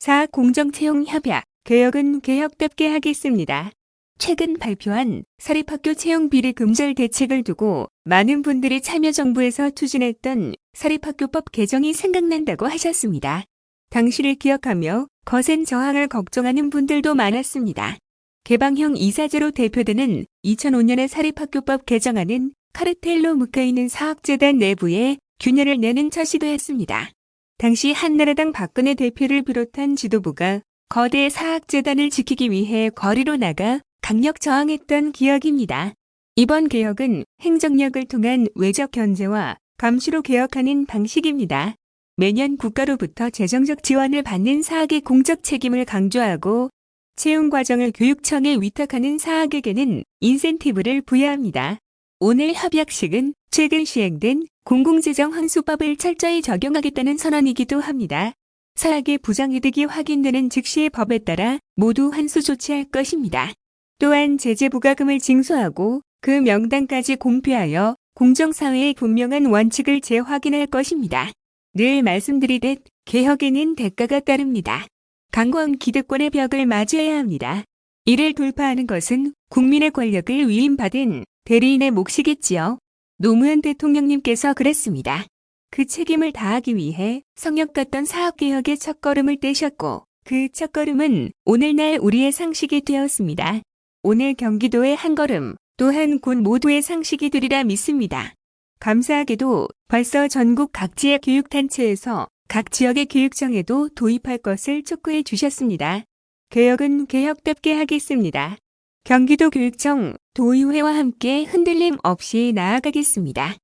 사학공정채용협약, 개혁은 개혁답게 하겠습니다. 최근 발표한 사립학교 채용 비리 금절 대책을 두고 많은 분들이 참여정부에서 추진했던 사립학교법 개정이 생각난다고 하셨습니다. 당시를 기억하며 거센 저항을 걱정하는 분들도 많았습니다. 개방형 이사제로 대표되는 2005년의 사립학교법 개정안은 카르텔로 묶여있는 사학재단 내부에 균열을 내는 첫 시도였습니다. 당시 한나라당 박근혜 대표를 비롯한 지도부가 거대 사학재단을 지키기 위해 거리로 나가 강력 저항했던 기억입니다. 이번 개혁은 행정력을 통한 외적 견제와 감시로 개혁하는 방식입니다. 매년 국가로부터 재정적 지원을 받는 사학의 공적 책임을 강조하고 채용 과정을 교육청에 위탁하는 사학에게는 인센티브를 부여합니다. 오늘 협약식은 최근 시행된 공공재정 환수법을 철저히 적용하겠다는 선언이기도 합니다. 사학의 부정이득이 확인되는 즉시 법에 따라 모두 환수 조치할 것입니다. 또한 제재 부과금을 징수하고 그 명단까지 공표하여 공정사회의 분명한 원칙을 재확인할 것입니다. 늘 말씀드리듯 개혁에는 대가가 따릅니다. 강권 기득권의 벽을 마주해야 합니다. 이를 돌파하는 것은 국민의 권력을 위임받은 대리인의 몫이겠지요. 노무현 대통령님께서 그랬습니다. 그 책임을 다하기 위해 성역 같던 사학개혁의 첫걸음을 떼셨고 그 첫걸음은 오늘날 우리의 상식이 되었습니다. 오늘 경기도의 한 걸음 또한 곧 모두의 상식이 되리라 믿습니다. 감사하게도 벌써 전국 각지의 교육단체에서 각 지역의 교육청에도 도입할 것을 촉구해 주셨습니다. 개혁은 개혁답게 하겠습니다. 경기도 교육청 도의회와 함께 흔들림 없이 나아가겠습니다.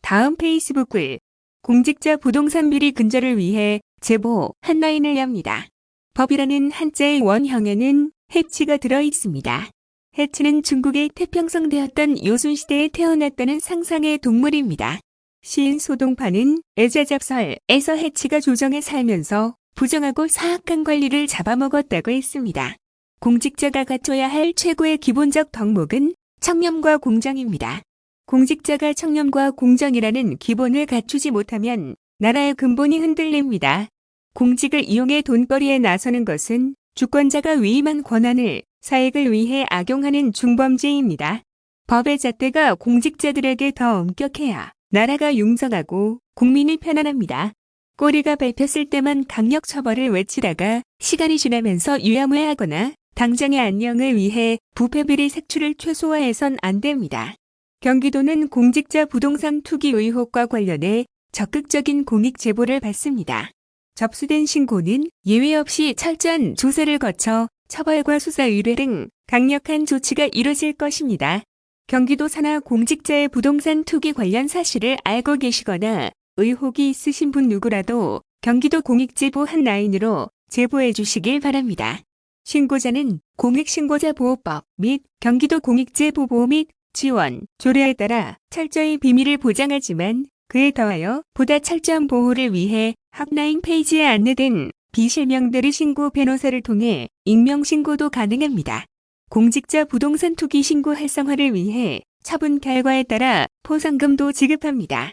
다음 페이스북 글 공직자 부동산 비리 근절을 위해 제보 한라인을 엽니다. 법이라는 한자의 원형에는 해치가 들어 있습니다. 해치는 중국의 태평성되었던 요순시대에 태어났다는 상상의 동물입니다. 시인 소동파는 애자잡설에서 해치가 조정에 살면서 부정하고 사악한 권리를 잡아먹었다고 했습니다. 공직자가 갖춰야 할 최고의 기본적 덕목은 청렴과 공정입니다. 공직자가 청렴과 공정이라는 기본을 갖추지 못하면 나라의 근본이 흔들립니다. 공직을 이용해 돈벌이에 나서는 것은 주권자가 위임한 권한을 사익을 위해 악용하는 중범죄입니다. 법의 잣대가 공직자들에게 더 엄격해야 나라가 융성하고 국민이 편안합니다. 꼬리가 밟혔을 때만 강력 처벌을 외치다가 시간이 지나면서 유야무야하거나 당장의 안녕을 위해 부패비리 색출을 최소화해선 안 됩니다. 경기도는 공직자 부동산 투기 의혹과 관련해 적극적인 공익 제보를 받습니다. 접수된 신고는 예외 없이 철저한 조사를 거쳐 처벌과 수사 의뢰 등 강력한 조치가 이뤄질 것입니다. 경기도 산하 공직자의 부동산 투기 관련 사실을 알고 계시거나 의혹이 있으신 분 누구라도 경기도 공익제보 한라인으로 제보해 주시길 바랍니다. 신고자는 공익신고자보호법 및 경기도 공익제보보호 및 지원, 조례에 따라 철저히 비밀을 보장하지만 그에 더하여 보다 철저한 보호를 위해 핫라인 페이지에 안내된 비실명대리 신고 변호사를 통해 익명신고도 가능합니다. 공직자 부동산 투기 신고 활성화를 위해 처분 결과에 따라 포상금도 지급합니다.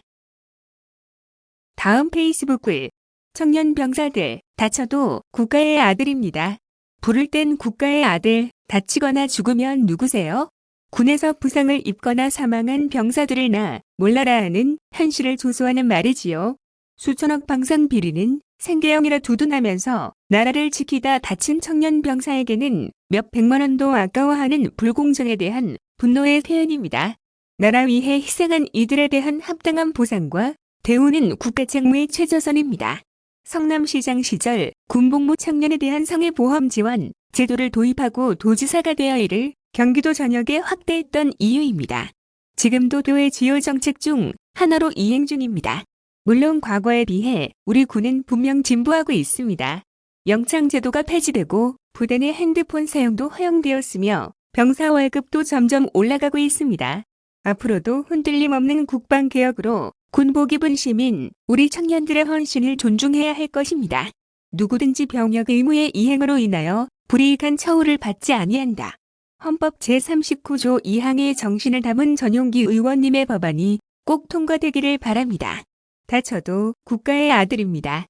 다음 페이스북 글 청년 병사들 다쳐도 국가의 아들입니다. 부를 땐 국가의 아들, 다치거나 죽으면 누구세요? 군에서 부상을 입거나 사망한 병사들을 나 몰라라 하는 현실을 조소하는 말이지요. 수천억 방산 비리는 생계형이라 두둔하면서 나라를 지키다 다친 청년 병사에게는 몇 백만 원도 아까워하는 불공정에 대한 분노의 표현입니다. 나라 위해 희생한 이들에 대한 합당한 보상과 대우는 국가 책무의 최저선입니다. 성남시장 시절 군복무 청년에 대한 성해보험 지원 제도를 도입하고 도지사가 되어 이를 경기도 전역에 확대했던 이유입니다. 지금도 교회 주요 정책 중 하나로 이행 중입니다. 물론 과거에 비해 우리 군은 분명 진보하고 있습니다. 영창제도가 폐지되고 부대 내 핸드폰 사용도 허용되었으며 병사 월급도 점점 올라가고 있습니다. 앞으로도 흔들림 없는 국방개혁으로 군복 입은 시민, 우리 청년들의 헌신을 존중해야 할 것입니다. 누구든지 병역 의무의 이행으로 인하여 불이익한 처우를 받지 아니한다. 헌법 제39조 2항의 정신을 담은 전용기 의원님의 법안이 꼭 통과되기를 바랍니다. 다쳐도 국가의 아들입니다.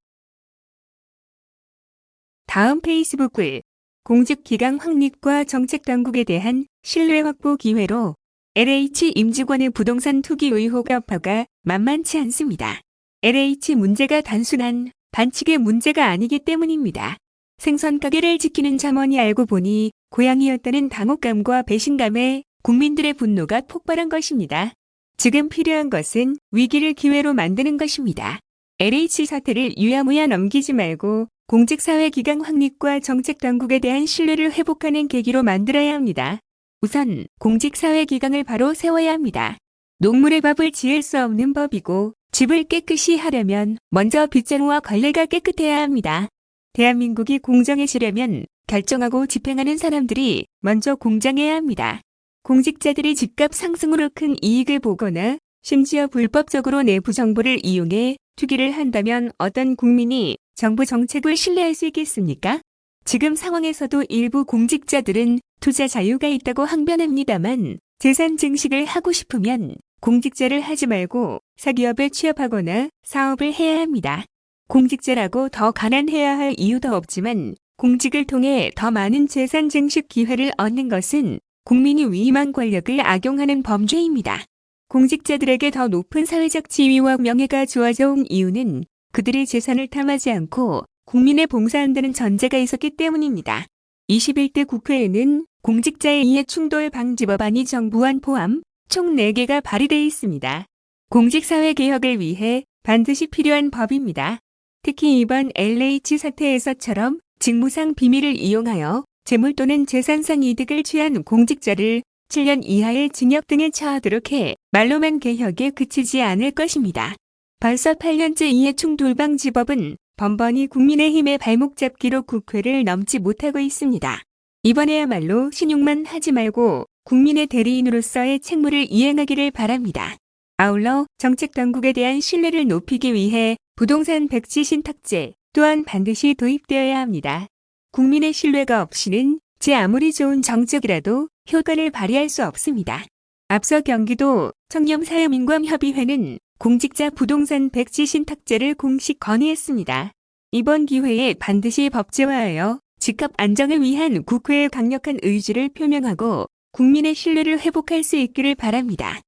다음 페이스북글 공직기강 확립과 정책당국에 대한 신뢰 확보 기회로 LH 임직원의 부동산 투기 의혹 여파가 만만치 않습니다. LH 문제가 단순한 반칙의 문제가 아니기 때문입니다. 생선 가게를 지키는 점원이 알고 보니 고양이였다는 당혹감과 배신감에 국민들의 분노가 폭발한 것입니다. 지금 필요한 것은 위기를 기회로 만드는 것입니다. LH 사태를 유야무야 넘기지 말고 공직사회기강 확립과 정책당국에 대한 신뢰를 회복하는 계기로 만들어야 합니다. 우선 공직사회기강을 바로 세워야 합니다. 농물의 밥을 지을 수 없는 법이고 집을 깨끗이 하려면 먼저 빗자루와 걸레가 깨끗해야 합니다. 대한민국이 공정해지려면 결정하고 집행하는 사람들이 먼저 공정해야 합니다. 공직자들이 집값 상승으로 큰 이익을 보거나 심지어 불법적으로 내부 정보를 이용해 투기를 한다면 어떤 국민이 정부 정책을 신뢰할 수 있겠습니까? 지금 상황에서도 일부 공직자들은 투자 자유가 있다고 항변합니다만 재산 증식을 하고 싶으면 공직자를 하지 말고 사기업에 취업하거나 사업을 해야 합니다. 공직자라고 더 가난해야 할 이유도 없지만 공직을 통해 더 많은 재산 증식 기회를 얻는 것은 국민이 위임한 권력을 악용하는 범죄입니다. 공직자들에게 더 높은 사회적 지위와 명예가 주어져 온 이유는 그들의 재산을 탐하지 않고 국민에 봉사한다는 전제가 있었기 때문입니다. 21대 국회에는 공직자의 이해충돌 방지법안이 정부안 포함 총 4개가 발의되어 있습니다. 공직사회개혁을 위해 반드시 필요한 법입니다. 특히 이번 LH 사태에서처럼 직무상 비밀을 이용하여 재물 또는 재산상 이득을 취한 공직자를 7년 이하의 징역 등에 처하도록 해 말로만 개혁에 그치지 않을 것입니다. 벌써 8년째 이해충돌방지법은 번번이 국민의힘의 발목 잡기로 국회를 넘지 못하고 있습니다. 이번에야말로 신용만 하지 말고 국민의 대리인으로서의 책무를 이행하기를 바랍니다. 아울러 정책당국에 대한 신뢰를 높이기 위해 부동산 백지 신탁제 또한 반드시 도입되어야 합니다. 국민의 신뢰가 없이는 제 아무리 좋은 정책이라도 효과를 발휘할 수 없습니다. 앞서 경기도 청렴사회민관협의회는 공직자 부동산 백지 신탁제를 공식 건의했습니다. 이번 기회에 반드시 법제화하여 집값 안정을 위한 국회의 강력한 의지를 표명하고 국민의 신뢰를 회복할 수 있기를 바랍니다.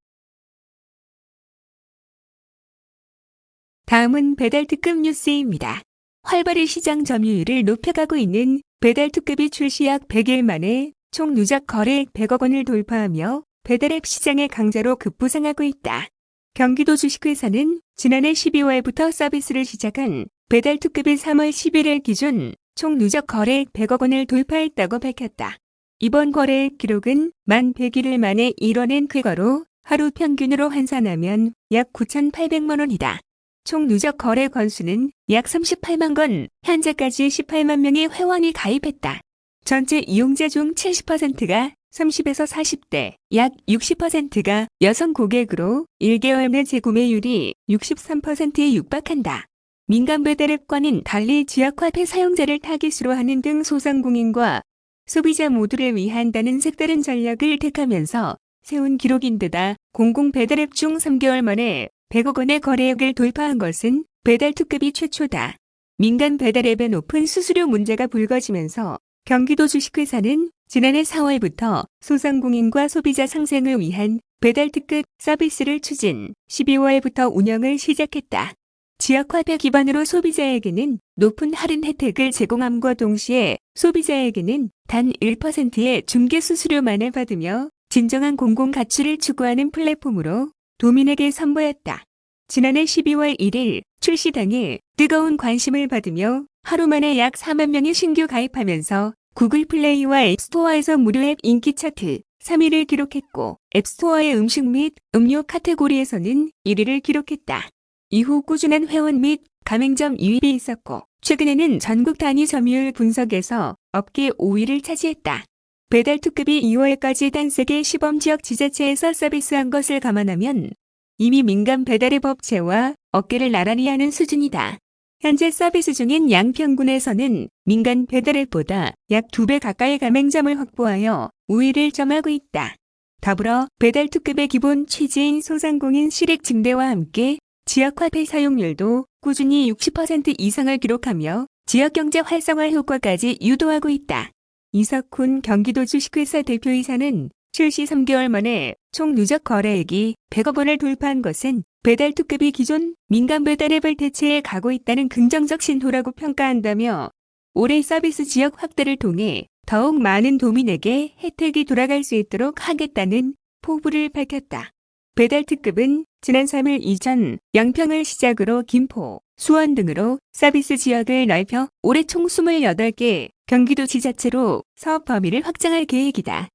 다음은 배달특급 뉴스입니다. 활발히 시장 점유율을 높여가고 있는 배달특급이 출시 약 100일 만에 총 누적 거래액 100억 원을 돌파하며 배달앱 시장의 강자로 급부상하고 있다. 경기도 주식회사는 지난해 12월부터 서비스를 시작한 배달특급이 3월 11일 기준 총 누적 거래액 100억 원을 돌파했다고 밝혔다. 이번 거래액 기록은 만 100일을 만에 이뤄낸 쾌거로 하루 평균으로 환산하면 약 9,800만 원이다. 총 누적 거래 건수는 약 38만 건, 현재까지 18만 명의 회원이 가입했다. 전체 이용자 중 70%가 30에서 40대, 약 60%가 여성 고객으로 1개월 내 재구매율이 63%에 육박한다. 민간 배달앱과는 달리 지역화폐 사용자를 타깃으로 하는 등 소상공인과 소비자 모두를 위한다는 색다른 전략을 택하면서 세운 기록인데다 공공 배달앱 중 3개월 만에 100억 원의 거래액을 돌파한 것은 배달특급이 최초다. 민간 배달앱의 높은 수수료 문제가 불거지면서 경기도 주식회사는 지난해 4월부터 소상공인과 소비자 상생을 위한 배달특급 서비스를 추진, 12월부터 운영을 시작했다. 지역화폐 기반으로 소비자에게는 높은 할인 혜택을 제공함과 동시에 소비자에게는 단 1%의 중개 수수료만을 받으며 진정한 공공 가치를 추구하는 플랫폼으로 도민에게 선보였다. 지난해 12월 1일 출시 당일 뜨거운 관심을 받으며 하루 만에 약 4만 명이 신규 가입하면서 구글 플레이와 앱스토어에서 무료 앱 인기 차트 3위를 기록했고 앱스토어의 음식 및 음료 카테고리에서는 1위를 기록했다. 이후 꾸준한 회원 및 가맹점 유입이 있었고 최근에는 전국 단위 점유율 분석에서 업계 5위를 차지했다. 배달특급이 2월까지 단 3개 시범지역 지자체에서 서비스한 것을 감안하면 이미 민간 배달앱 업체와 어깨를 나란히 하는 수준이다. 현재 서비스 중인 양평군에서는 민간 배달앱보다 약 2배 가까이 가맹점을 확보하여 우위를 점하고 있다. 더불어 배달특급의 기본 취지인 소상공인 실익 증대와 함께 지역화폐 사용률도 꾸준히 60% 이상을 기록하며 지역경제 활성화 효과까지 유도하고 있다. 이석훈 경기도 주식회사 대표이사는 출시 3개월 만에 총 누적 거래액이 100억 원을 돌파한 것은 배달 특급이 기존 민간 배달 앱을 대체해 가고 있다는 긍정적 신호라고 평가한다며 올해 서비스 지역 확대를 통해 더욱 많은 도민에게 혜택이 돌아갈 수 있도록 하겠다는 포부를 밝혔다. 배달 특급은 지난 3일 이전 양평을 시작으로 김포, 수원 등으로 서비스 지역을 넓혀 올해 총 28개 경기도 지자체로 사업 범위를 확장할 계획이다.